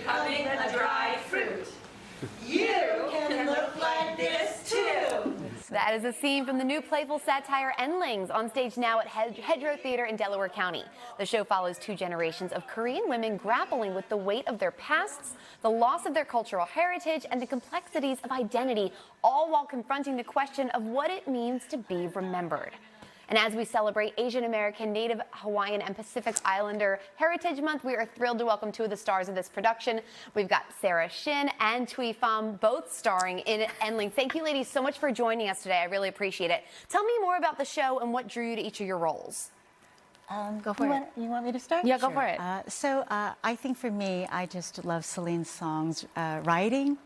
becoming a dried fruit. You can look like this too. That is a scene from the new playful satire Endlings, on stage now at Hedgerow Theatre in Delaware County. The show follows two generations of Korean women grappling with the weight of their pasts, the loss of their cultural heritage, and the complexities of identity, all while confronting the question of what it means to be remembered. And as we celebrate Asian American, Native Hawaiian, and Pacific Islander Heritage Month, we are thrilled to welcome two of the stars of this production. We've got Shin and Tuyet Pham, both starring in Endlings. Thank you, ladies, so much for joining us today. I really appreciate it. Tell me more about the show and what drew you to each of your roles. Go for it. You want me to start? Yeah, go for it. I think for me, I just love Celine's songs, writing.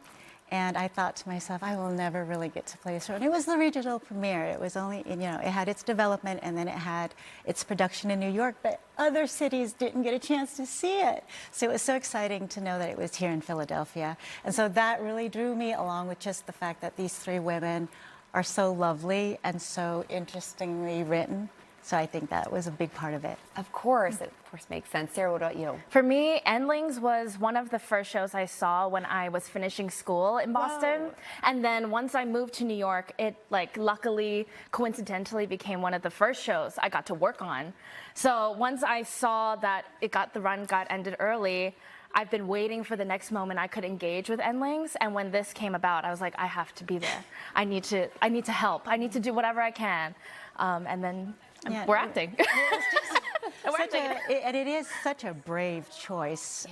And I thought to myself, I will never really get to play this role. And it was the regional premiere. It was only, it had its development and then it had its production in New York, but other cities didn't get a chance to see it. So it was so exciting to know that it was here in Philadelphia. And so that really drew me, along with just the fact that these three women are so lovely and so interestingly written. So I think that was a big part of it. Of course, it makes sense. Sarah, what about you? For me, Endlings was one of the first shows I saw when I was finishing school in Boston. Whoa. And then once I moved to New York, it luckily, coincidentally became one of the first shows I got to work on. So once I saw that the run got ended early, I've been waiting for the next moment I could engage with Endlings, and when this came about, I was like, I have to be there. I need to help. I need to do whatever I can, and then we're acting. And it is such a brave choice,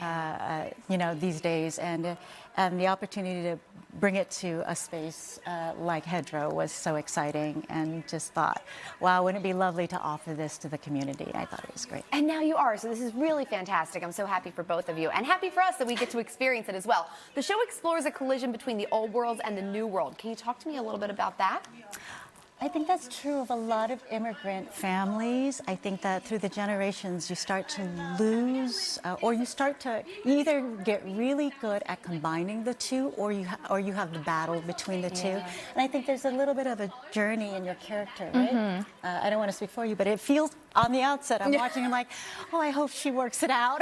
these days, and the opportunity to bring it to a space like Hedgerow was so exciting, and just thought, wow, wouldn't it be lovely to offer this to the community? I thought it was great. And now you are, so this is really fantastic. I'm so happy for both of you, and happy for us that we get to experience it as well. The show explores a collision between the old world and the new world. Can you talk to me a little bit about that? I think that's true of a lot of immigrant families. I think that through the generations, you start to lose, or you either get really good at combining the two, or you have the battle between the two. And I think there's a little bit of a journey in your character, right? Mm-hmm. I don't want to speak for you, but it feels on the outset, I'm watching, I'm like, oh, I hope she works it out.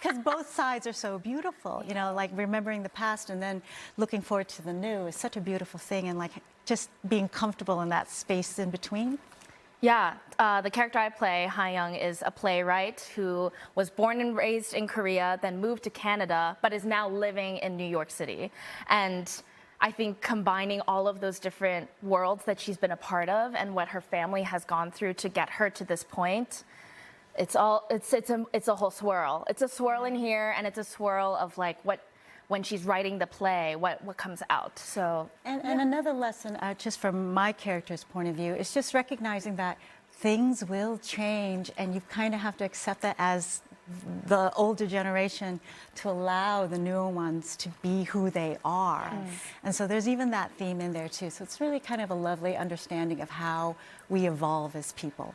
Because both sides are so beautiful, like remembering the past and then looking forward to the new is such a beautiful thing, and just being comfortable in that space in between. Yeah, the character I play, Ha-young, is a playwright who was born and raised in Korea, then moved to Canada, but is now living in New York City. And I think combining all of those different worlds that she's been a part of and what her family has gone through to get her to this point, it's a whole swirl. It's a swirl in here, and it's a swirl of when she's writing the play, what comes out. So and another lesson, just from my character's point of view, is just recognizing that things will change, and you kind of have to accept that as the older generation, to allow the newer ones to be who they are. And so there's even that theme in there too. So it's really kind of a lovely understanding of how we evolve as people.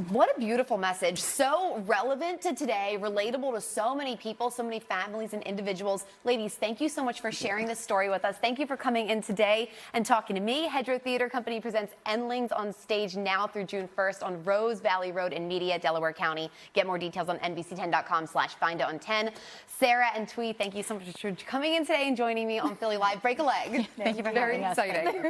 What a beautiful message. So relevant to today, relatable to so many people, so many families and individuals. Ladies, thank you so much for sharing this story with us. Thank you for coming in today and talking to me. Hedgerow Theatre Company presents Endlings on stage now through June 1st on Rose Valley Road in Media, Delaware County. Get more details on NBC10.com/findout10. Sarah and Tuyet, thank you so much for coming in today and joining me on Philly Live. Break a leg. Thank you for having us. Very exciting.